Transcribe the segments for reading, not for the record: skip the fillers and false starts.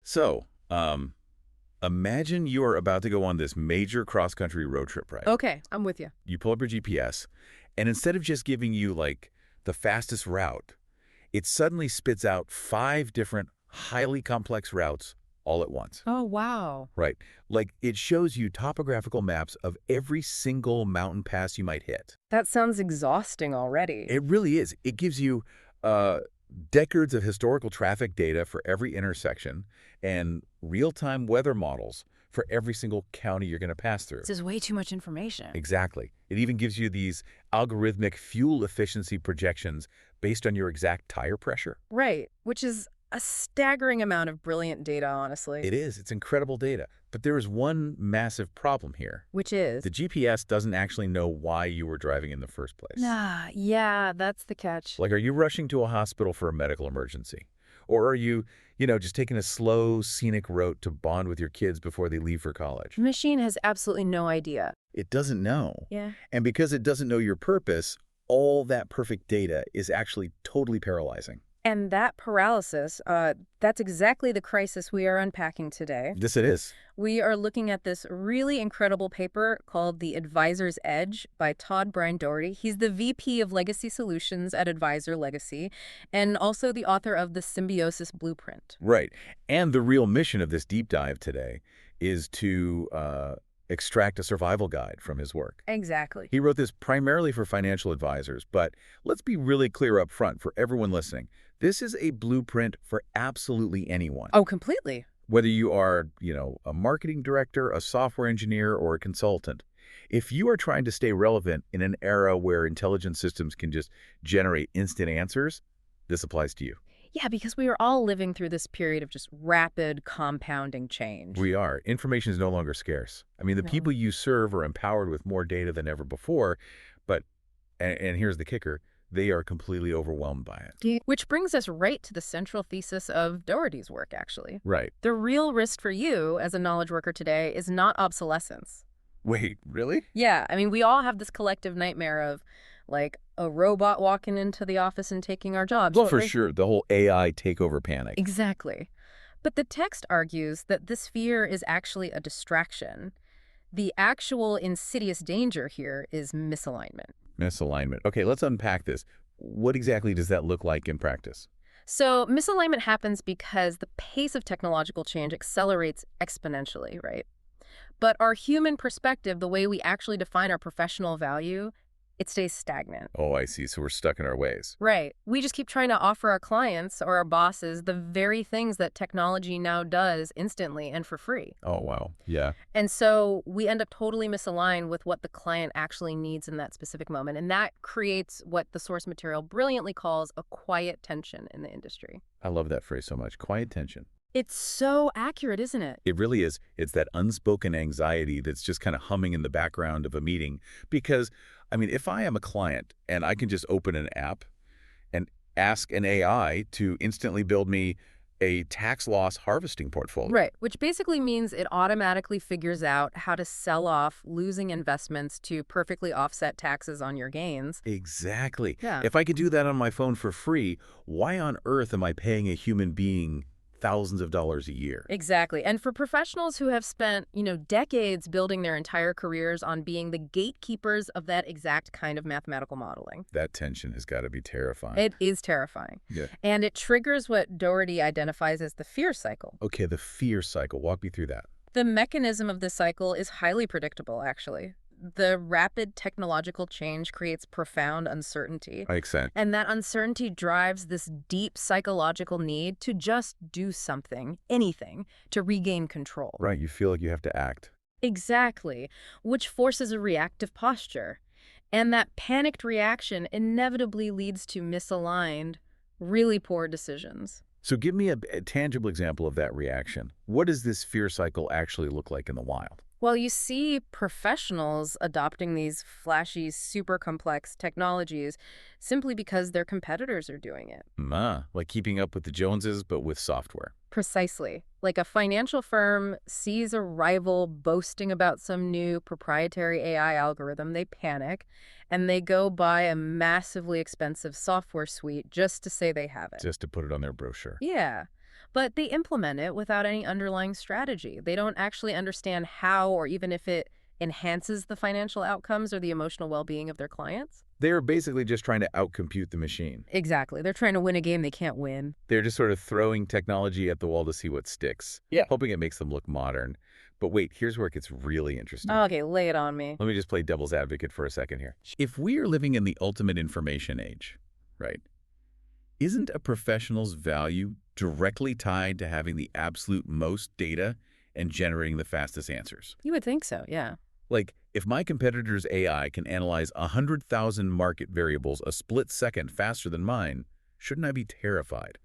So, imagine you are about to go on this major cross-country road trip, right? Okay, I'm with you. You pull up your GPS, and instead of just giving you, like, the fastest route, it suddenly spits out 5 different, highly complex routes all at once. Oh, wow. Right. Like, it shows you topographical maps of every single mountain pass you might hit. That sounds exhausting already. It really is. It gives you uh, decades of historical traffic data for every intersection and real-time weather models for every single county you're going to pass through. This is way too much information. Exactly. It even gives you these algorithmic fuel efficiency projections based on your exact tire pressure. Right, which is a staggering amount of brilliant data, honestly. It is. It's incredible data. But there is one massive problem here. Which is? The GPS doesn't actually know why you were driving in the first place. Yeah, that's the catch. Like, are you rushing to a hospital for a medical emergency? Or are you, just taking a slow, scenic route to bond with your kids before they leave for college? The machine has absolutely no idea. It doesn't know. Yeah. And because it doesn't know your purpose, all that perfect data is actually totally paralyzing. And that paralysis, that's exactly the crisis we are unpacking today. Yes, it is. We are looking at this really incredible paper called The Advisor's Edge by Todd Brian Doherty. He's the VP of Legacy Solutions at Advisor Legacy and also the author of The Symbiosis Blueprint. Right. And the real mission of this deep dive today is to extract a survival guide from his work. Exactly. He wrote this primarily for financial advisors, but let's be really clear up front for everyone listening. This is a blueprint for absolutely anyone. Oh, completely. Whether you are, a marketing director, a software engineer, or a consultant. If you are trying to stay relevant in an era where intelligent systems can just generate instant answers, this applies to you. Yeah, because we are all living through this period of just rapid compounding change. We are. Information is no longer scarce. I mean, the No. people you serve are empowered with more data than ever before, but, and here's the kicker, they are completely overwhelmed by it. Which brings us right to the central thesis of Doherty's work, actually. Right. The real risk for you as a knowledge worker today is not obsolescence. Wait, really? Yeah, I mean, we all have this collective nightmare of, like, a robot walking into the office and taking our jobs. Well, for sure, the whole AI takeover panic. Exactly. But the text argues that this fear is actually a distraction. The actual insidious danger here is misalignment. Misalignment. Okay, let's unpack this. What exactly does that look like in practice? So misalignment happens because the pace of technological change accelerates exponentially, right? But our human perspective, the way we actually define our professional value, it stays stagnant. Oh, I see. So we're stuck in our ways. Right. We just keep trying to offer our clients or our bosses the very things that technology now does instantly and for free. Oh, wow. Yeah. And so we end up totally misaligned with what the client actually needs in that specific moment. And that creates what the source material brilliantly calls a quiet tension in the industry. I love that phrase so much. Quiet tension. It's so accurate, isn't it? It really is. It's that unspoken anxiety that's just kind of humming in the background of a meeting. Because, I mean, if I am a client and I can just open an app and ask an AI to instantly build me a tax loss harvesting portfolio. Right, which basically means it automatically figures out how to sell off losing investments to perfectly offset taxes on your gains. Exactly. Yeah. If I could do that on my phone for free, why on earth am I paying a human being thousands of dollars a year? Exactly. And for professionals who have spent, decades building their entire careers on being the gatekeepers of that exact kind of mathematical modeling. That tension has got to be terrifying. It is terrifying. Yeah. And it triggers what Doherty identifies as the fear cycle. Okay, the fear cycle. Walk me through that. The mechanism of this cycle is highly predictable, actually. The rapid technological change creates profound uncertainty. Makes sense. And that uncertainty drives this deep psychological need to just do something, anything, to regain control. Right, you feel like you have to act. Exactly, which forces a reactive posture. And that panicked reaction inevitably leads to misaligned, really poor decisions. So give me a tangible example of that reaction. What does this fear cycle actually look like in the wild? Well, you see professionals adopting these flashy, super complex technologies simply because their competitors are doing it. Like keeping up with the Joneses, but with software. Precisely. Like a financial firm sees a rival boasting about some new proprietary AI algorithm, they panic, and they go buy a massively expensive software suite just to say they have it. Just to put it on their brochure. Yeah. but they implement it without any underlying strategy. They don't actually understand how or even if it enhances the financial outcomes or the emotional well-being of their clients. They're basically just trying to outcompute the machine. Exactly. They're trying to win a game they can't win. They're just sort of throwing technology at the wall to see what sticks. Yeah. Hoping it makes them look modern. But wait, here's where it gets really interesting. Okay, lay it on me. Let me just play devil's advocate for a second here. If we are living in the ultimate information age, right, isn't a professional's value directly tied to having the absolute most data and generating the fastest answers? You would think so, yeah. Like, if my competitor's AI can analyze 100,000 market variables a split second faster than mine, shouldn't I be terrified?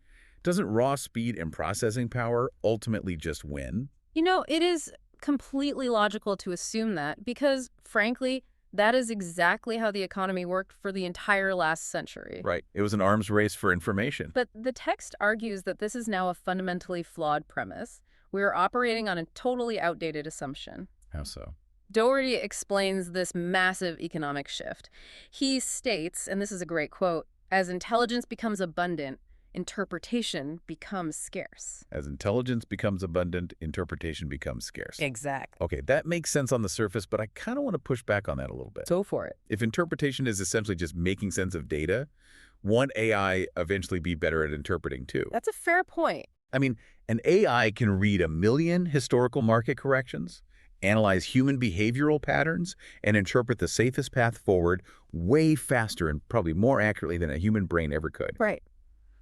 Doesn't raw speed and processing power ultimately just win? You know, it is completely logical to assume that because, frankly, that is exactly how the economy worked for the entire last century. Right. It was an arms race for information. But the text argues that this is now a fundamentally flawed premise. We are operating on a totally outdated assumption. How so? Doherty explains this massive economic shift. He states, and this is a great quote, "As intelligence becomes abundant, interpretation becomes scarce." As intelligence becomes abundant, interpretation becomes scarce. Exactly. Okay, that makes sense on the surface, but I kind of want to push back on that a little bit. Go for it. If interpretation is essentially just making sense of data, won't AI eventually be better at interpreting too? That's a fair point. I mean, an AI can read 1 million historical market corrections, analyze human behavioral patterns, and interpret the safest path forward way faster and probably more accurately than a human brain ever could. Right.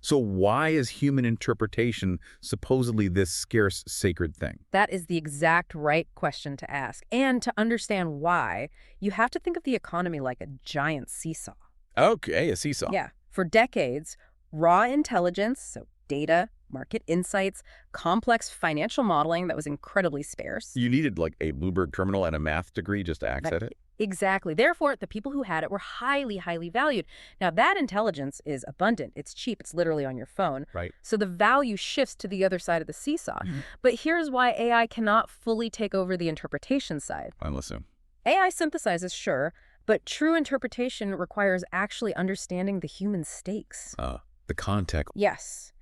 So why is human interpretation supposedly this scarce, sacred thing? That is the exact right question to ask. And to understand why, you have to think of the economy like a giant seesaw. Okay, a seesaw. Yeah. For decades, raw intelligence, so data, market insights, complex financial modeling that was incredibly scarce. You needed like a Bloomberg terminal and a math degree just to access it? Exactly. Therefore, the people who had it were highly, highly valued. Now, that intelligence is abundant. It's cheap. It's literally on your phone. Right. So the value shifts to the other side of the seesaw. But here's why AI cannot fully take over the interpretation side. I'm listening. AI synthesizes, sure, but true interpretation requires actually understanding the human stakes. The context. Yes.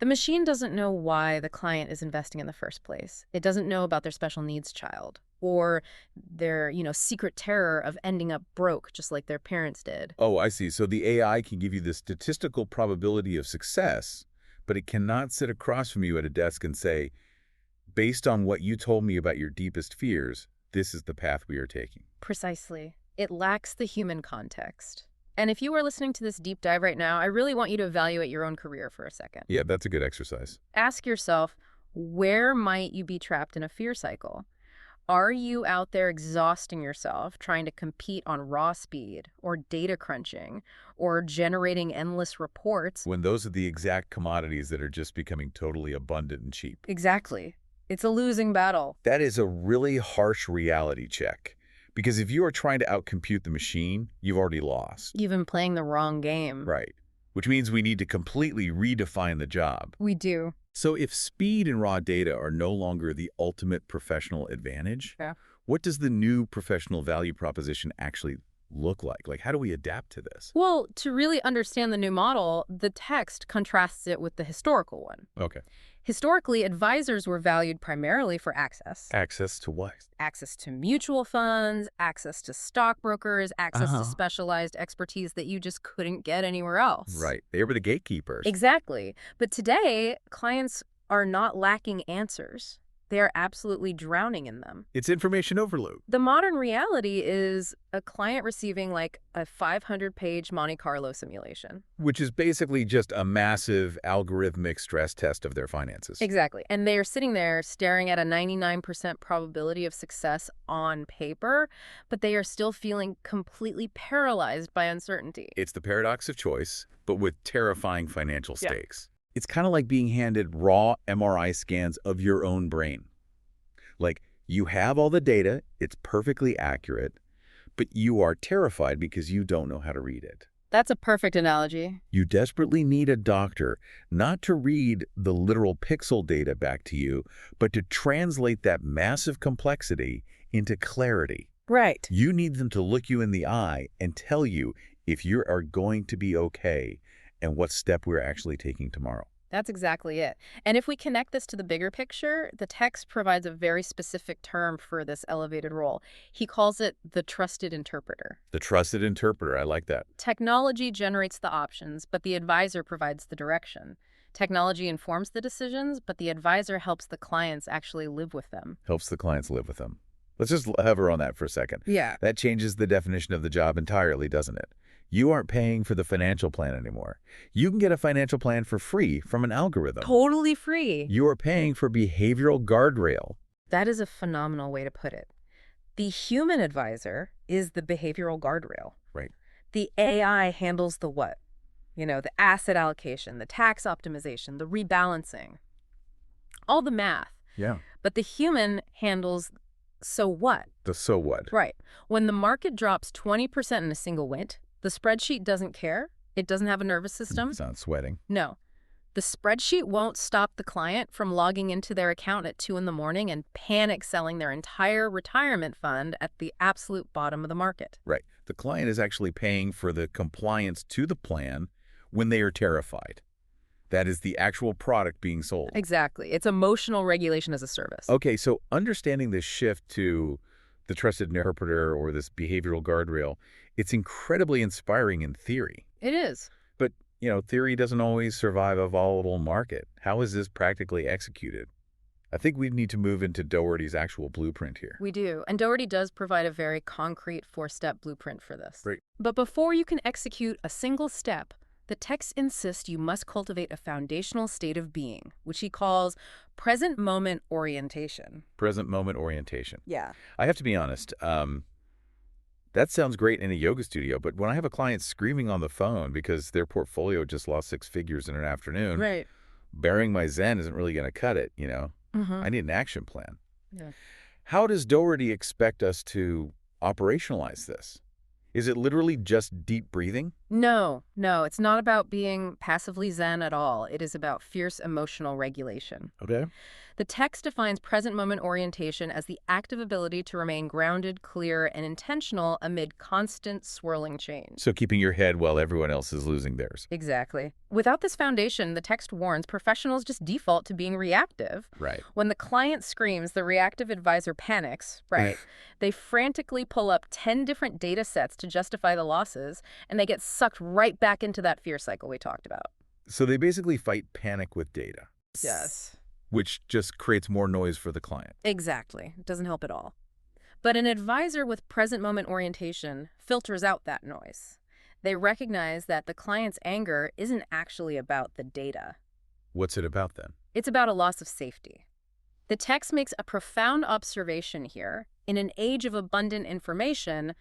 The machine doesn't know why the client is investing in the first place. It doesn't know about their special needs child or their, secret terror of ending up broke just like their parents did. Oh, I see. So the AI can give you the statistical probability of success, but it cannot sit across from you at a desk and say, based on what you told me about your deepest fears, this is the path we are taking. Precisely. It lacks the human context. And if you are listening to this deep dive right now, I really want you to evaluate your own career for a second. Yeah, that's a good exercise. Ask yourself, where might you be trapped in a fear cycle? Are you out there exhausting yourself trying to compete on raw speed or data crunching or generating endless reports? When those are the exact commodities that are just becoming totally abundant and cheap. Exactly. It's a losing battle. That is a really harsh reality check. Because if you are trying to outcompute the machine, you've already lost. You've been playing the wrong game. Right. Which means we need to completely redefine the job. We do. So if speed and raw data are no longer the ultimate professional advantage, what does the new professional value proposition actually look like? Like, how do we adapt to this? Well, to really understand the new model, the text contrasts it with the historical one. Okay. Historically, advisors were valued primarily for access. Access to what? Access to mutual funds, access to stockbrokers, access to specialized expertise that you just couldn't get anywhere else. Right. They were the gatekeepers. Exactly. But today, clients are not lacking answers. They are absolutely drowning in them. It's information overload. The modern reality is a client receiving like a 500-page Monte Carlo simulation. Which is basically just a massive algorithmic stress test of their finances. Exactly. And they are sitting there staring at a 99% probability of success on paper, but they are still feeling completely paralyzed by uncertainty. It's the paradox of choice, but with terrifying financial stakes. It's kind of like being handed raw MRI scans of your own brain. Like, you have all the data, it's perfectly accurate, but you are terrified because you don't know how to read it. That's a perfect analogy. You desperately need a doctor, not to read the literal pixel data back to you, but to translate that massive complexity into clarity. Right. You need them to look you in the eye and tell you if you are going to be okay and what step we're actually taking tomorrow. That's exactly it. And if we connect this to the bigger picture, the text provides a very specific term for this elevated role. He calls it the trusted interpreter. The trusted interpreter, I like that. Technology generates the options, but the advisor provides the direction. Technology informs the decisions, but the advisor helps the clients actually live with them. Helps the clients live with them. Let's just hover on that for a second. Yeah. That changes the definition of the job entirely, doesn't it? You aren't paying for the financial plan anymore. You can get a financial plan for free from an algorithm. Totally free. You are paying for behavioral guardrail. That is a phenomenal way to put it. The human advisor is the behavioral guardrail. Right. The AI handles the what? The asset allocation, the tax optimization, the rebalancing, all the math. Yeah. But the human handles so what? The so what? Right. When the market drops 20% in a single wint, the spreadsheet doesn't care. It doesn't have a nervous system. It's not sweating. No. The spreadsheet won't stop the client from logging into their account at 2 in the morning and panic selling their entire retirement fund at the absolute bottom of the market. Right. The client is actually paying for the compliance to the plan when they are terrified. That is the actual product being sold. Exactly. It's emotional regulation as a service. Okay, so understanding this shift to the trusted interpreter or this behavioral guardrail, it's incredibly inspiring in theory. It is. But, theory doesn't always survive a volatile market. How is this practically executed? I think we need to move into Doherty's actual blueprint here. We do. And Doherty does provide a very concrete 4-step blueprint for this. Right. But before you can execute a single step, the text insists you must cultivate a foundational state of being, which he calls present moment orientation. Present moment orientation. Yeah. I have to be honest, that sounds great in a yoga studio, but when I have a client screaming on the phone because their portfolio just lost 6 figures in an afternoon, Right. bearing my Zen isn't really going to cut it, Mm-hmm. I need an action plan. Yeah. How does Doherty expect us to operationalize this? Is it literally just deep breathing? No, it's not about being passively Zen at all. It is about fierce emotional regulation. Okay. The text defines present moment orientation as the active ability to remain grounded, clear, and intentional amid constant swirling change. So keeping your head while everyone else is losing theirs. Exactly. Without this foundation, the text warns professionals just default to being reactive. Right. When the client screams, the reactive advisor panics, right? They frantically pull up 10 different data sets to justify the losses, and they get sucked right back into that fear cycle we talked about. So they basically fight panic with data. Yes. Which just creates more noise for the client. Exactly. It doesn't help at all. But an advisor with present moment orientation filters out that noise. They recognize that the client's anger isn't actually about the data. What's it about then? It's about a loss of safety. The text makes a profound observation here. In an age of abundant information,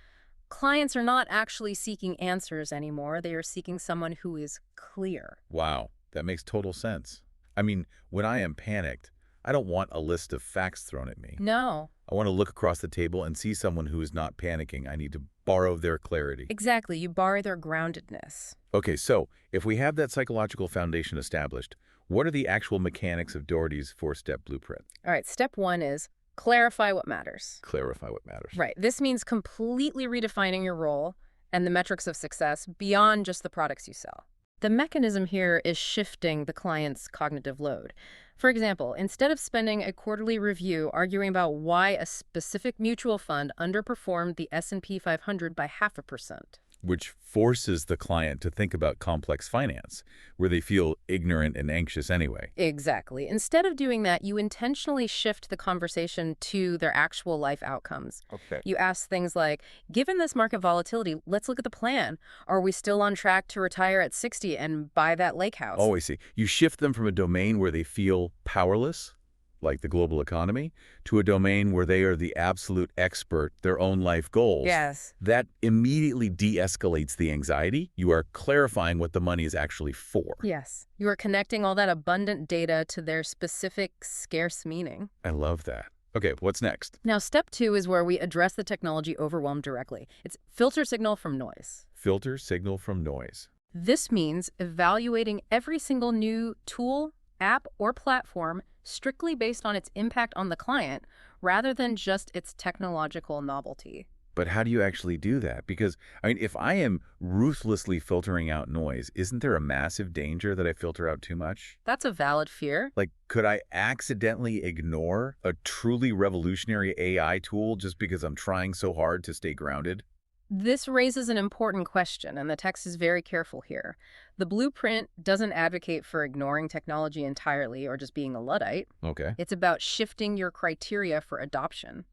clients are not actually seeking answers anymore. They are seeking someone who is clear. Wow, that makes total sense. I mean, when I am panicked, I don't want a list of facts thrown at me. No. I want to look across the table and see someone who is not panicking. I need to borrow their clarity. Exactly. You borrow their groundedness. Okay, so if we have that psychological foundation established, what are the actual mechanics of Doherty's 4-step blueprint? All right, step 1 is clarify what matters. Clarify what matters. Right. This means completely redefining your role and the metrics of success beyond just the products you sell. The mechanism here is shifting the client's cognitive load. For example, instead of spending a quarterly review arguing about why a specific mutual fund underperformed the S&P 500 by 0.5%, which forces the client to think about complex finance, where they feel ignorant and anxious anyway. Exactly. Instead of doing that, you intentionally shift the conversation to their actual life outcomes. Okay. You ask things like, given this market volatility, let's look at the plan. Are we still on track to retire at 60 and buy that lake house? Oh, I see. You shift them from a domain where they feel powerless, like the global economy, to a domain where they are the absolute expert, their own life goals. Yes. That immediately de-escalates the anxiety. You are clarifying what the money is actually for. Yes. You are connecting all that abundant data to their specific, scarce meaning. I love that. Okay, what's next? Now, step 2 is where we address the technology overwhelm directly. It's filter signal from noise. Filter signal from noise. This means evaluating every single new tool, app, or platform strictly based on its impact on the client rather than just its technological novelty. But how do you actually do that? Because, I mean, if I am ruthlessly filtering out noise, isn't there a massive danger that I filter out too much? That's a valid fear. Like, could I accidentally ignore a truly revolutionary AI tool just because I'm trying so hard to stay grounded? This raises an important question, and the text is very careful here. The blueprint doesn't advocate for ignoring technology entirely or just being a Luddite. Okay. It's about shifting your criteria for adoption.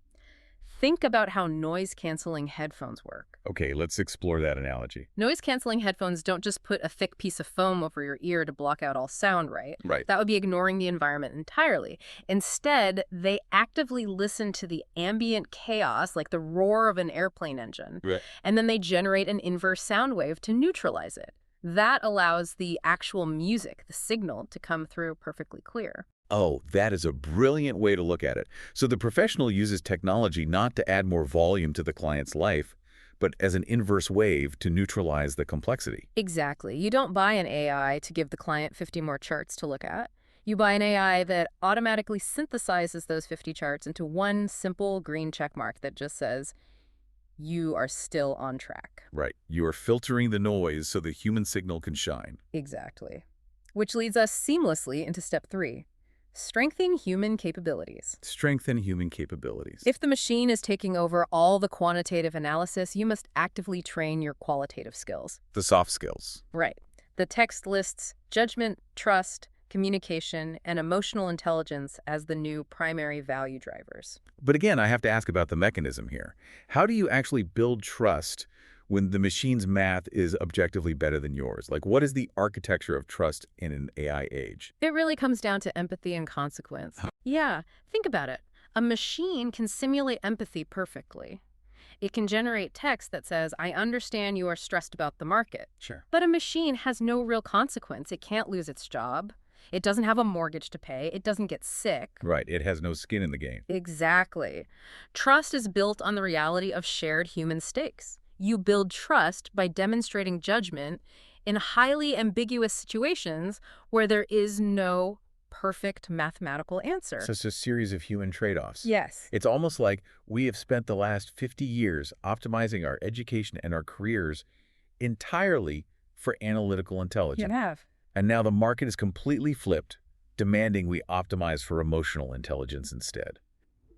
Think about how noise-canceling headphones work. Okay, let's explore that analogy. Noise-canceling headphones don't just put a thick piece of foam over your ear to block out all sound, right? Right. That would be ignoring the environment entirely. Instead, they actively listen to the ambient chaos, like the roar of an airplane engine, Right. and then they generate an inverse sound wave to neutralize it. That allows the actual music, the signal, to come through perfectly clear. Oh, that is a brilliant way to look at it. So the professional uses technology not to add more volume to the client's life, but as an inverse wave to neutralize the complexity. Exactly. You don't buy an AI to give the client 50 more charts to look at. You buy an AI that automatically synthesizes those 50 charts into one simple green check mark that just says, you are still on track. Right. You are filtering the noise so the human signal can shine. Exactly. Which leads us seamlessly into step 3. Strengthen human capabilities. Strengthen human capabilities. If the machine is taking over all the quantitative analysis, you must actively train your qualitative skills. The soft skills. Right. The text lists judgment, trust, communication, and emotional intelligence as the new primary value drivers. But again, I have to ask about the mechanism here. How do you actually build trust when the machine's math is objectively better than yours? Like, what is the architecture of trust in an AI age? It really comes down to empathy and consequence. Yeah, think about it. A machine can simulate empathy perfectly. It can generate text that says, I understand you are stressed about the market. Sure. But a machine has no real consequence. It can't lose its job. It doesn't have a mortgage to pay. It doesn't get sick. Right. It has no skin in the game. Exactly. Trust is built on the reality of shared human stakes. You build trust by demonstrating judgment in highly ambiguous situations where there is no perfect mathematical answer. So it's a series of human trade-offs. Yes. It's almost like we have spent the last 50 years optimizing our education and our careers entirely for analytical intelligence. You have. And now the market is completely flipped, demanding we optimize for emotional intelligence instead.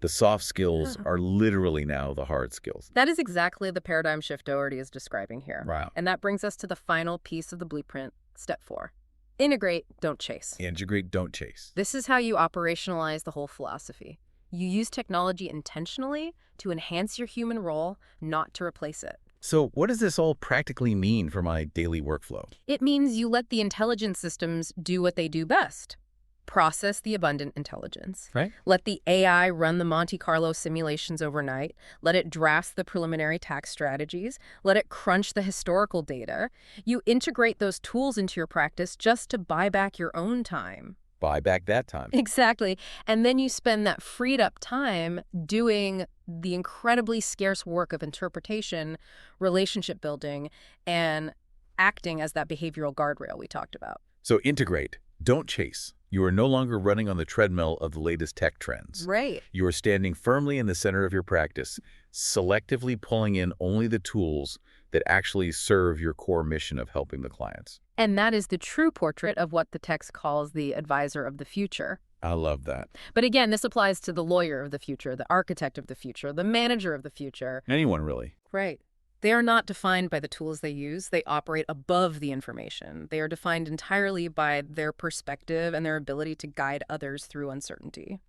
The soft skills are literally now the hard skills. That is exactly the paradigm shift Doherty is describing here. Wow. And that brings us to the final piece of the blueprint, step 4. Integrate, don't chase. Integrate, don't chase. This is how you operationalize the whole philosophy. You use technology intentionally to enhance your human role, not to replace it. So what does this all practically mean for my daily workflow? It means you let the intelligence systems do what they do best. Process the abundant intelligence. Right. Let the AI run the Monte Carlo simulations overnight. Let it draft the preliminary tax strategies. Let it crunch the historical data. You integrate those tools into your practice just to buy back your own time. Buy back that time. Exactly. And then you spend that freed up time doing the incredibly scarce work of interpretation, relationship building, and acting as that behavioral guardrail we talked about. So integrate, don't chase. You are no longer running on the treadmill of the latest tech trends. Right. You are standing firmly in the center of your practice, selectively pulling in only the tools that actually serve your core mission of helping the clients. And that is the true portrait of what the text calls the advisor of the future. I love that. But again, this applies to the lawyer of the future, the architect of the future, the manager of the future. Anyone, really. Right. They are not defined by the tools they use. They operate above the information. They are defined entirely by their perspective and their ability to guide others through uncertainty.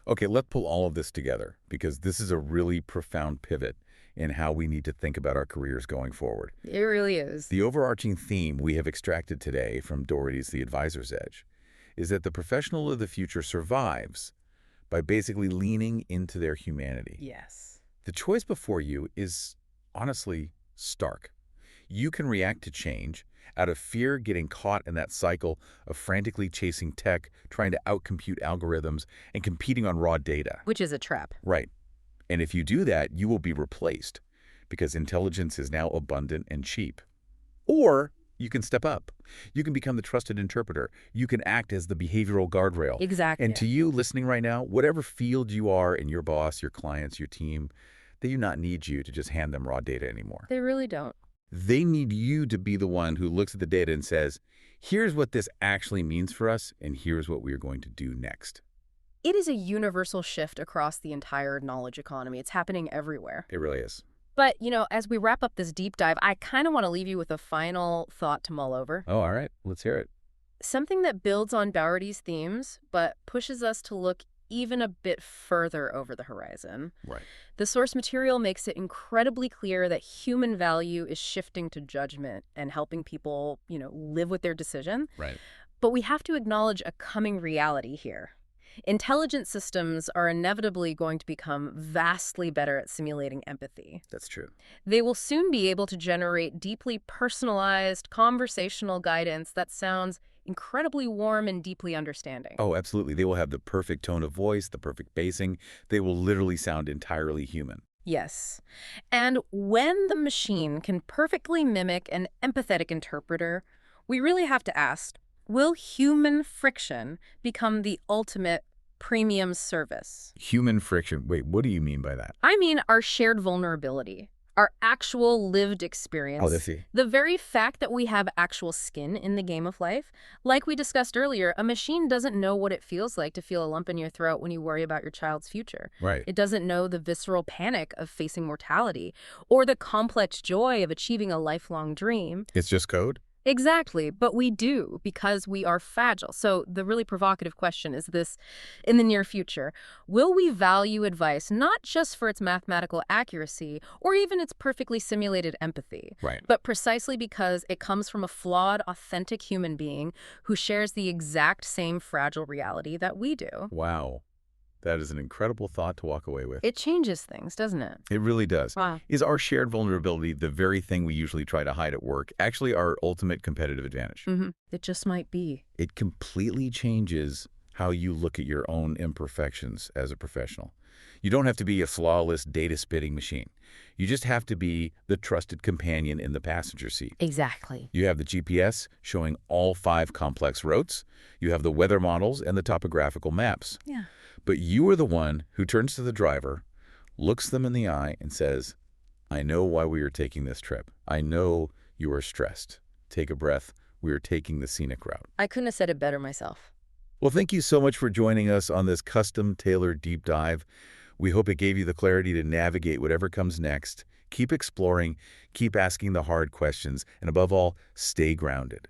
Okay, let's pull all of this together, because this is a really profound pivot in how we need to think about our careers going forward. It really is. The overarching theme we have extracted today from Doherty's The Advisor's Edge is that the professional of the future survives by basically leaning into their humanity. Yes. The choice before you is honestly stark. You can react to change out of fear, getting caught in that cycle of frantically chasing tech, trying to outcompute algorithms, and competing on raw data. Which is a trap. Right. And if you do that, you will be replaced because intelligence is now abundant and cheap. Or you can step up. You can become the trusted interpreter. You can act as the behavioral guardrail. Exactly. And to you listening right now, whatever field you are in your boss, your clients, your team, They do not need you to just hand them raw data anymore. They really don't. They need you to be the one who looks at the data and says, here's what this actually means for us, and here's what we are going to do next. It is a universal shift across the entire knowledge economy. It's happening everywhere. It really is. But, as we wrap up this deep dive, I kind of want to leave you with a final thought to mull over. Oh, all right. Let's hear it. Something that builds on Doherty's themes, but pushes us to look even a bit further over the horizon. Right. The source material makes it incredibly clear that human value is shifting to judgment and helping people, live with their decision. Right. But we have to acknowledge a coming reality here. Intelligent systems are inevitably going to become vastly better at simulating empathy. That's true. They will soon be able to generate deeply personalized, conversational guidance that sounds incredibly warm and deeply understanding. Oh, absolutely. They will have the perfect tone of voice, the perfect pacing. They will literally sound entirely human. Yes. And when the machine can perfectly mimic an empathetic interpreter, we really have to ask, will human friction become the ultimate premium service? Human friction. Wait, what do you mean by that? I mean our shared vulnerability, our actual lived experience. Oh, I see. The very fact that we have actual skin in the game of life. Like we discussed earlier, a machine doesn't know what it feels like to feel a lump in your throat when you worry about your child's future. Right. It doesn't know the visceral panic of facing mortality or the complex joy of achieving a lifelong dream. It's just code? Exactly, but we do because we are fragile. So the really provocative question is this: in the near future, will we value advice not just for its mathematical accuracy or even its perfectly simulated empathy, Right. but precisely because it comes from a flawed, authentic human being who shares the exact same fragile reality that we do? Wow. That is an incredible thought to walk away with. It changes things, doesn't it? It really does. Wow. Is our shared vulnerability, the very thing we usually try to hide at work, actually our ultimate competitive advantage? It just might be. It completely changes how you look at your own imperfections as a professional. You don't have to be a flawless data-spitting machine. You just have to be the trusted companion in the passenger seat. Exactly. You have the GPS showing all 5 complex routes. You have the weather models and the topographical maps. Yeah. But you are the one who turns to the driver, looks them in the eye, and says, I know why we are taking this trip. I know you are stressed. Take a breath. We are taking the scenic route. I couldn't have said it better myself. Well, thank you so much for joining us on this custom-tailored deep dive. We hope it gave you the clarity to navigate whatever comes next. Keep exploring, keep asking the hard questions, and above all, stay grounded.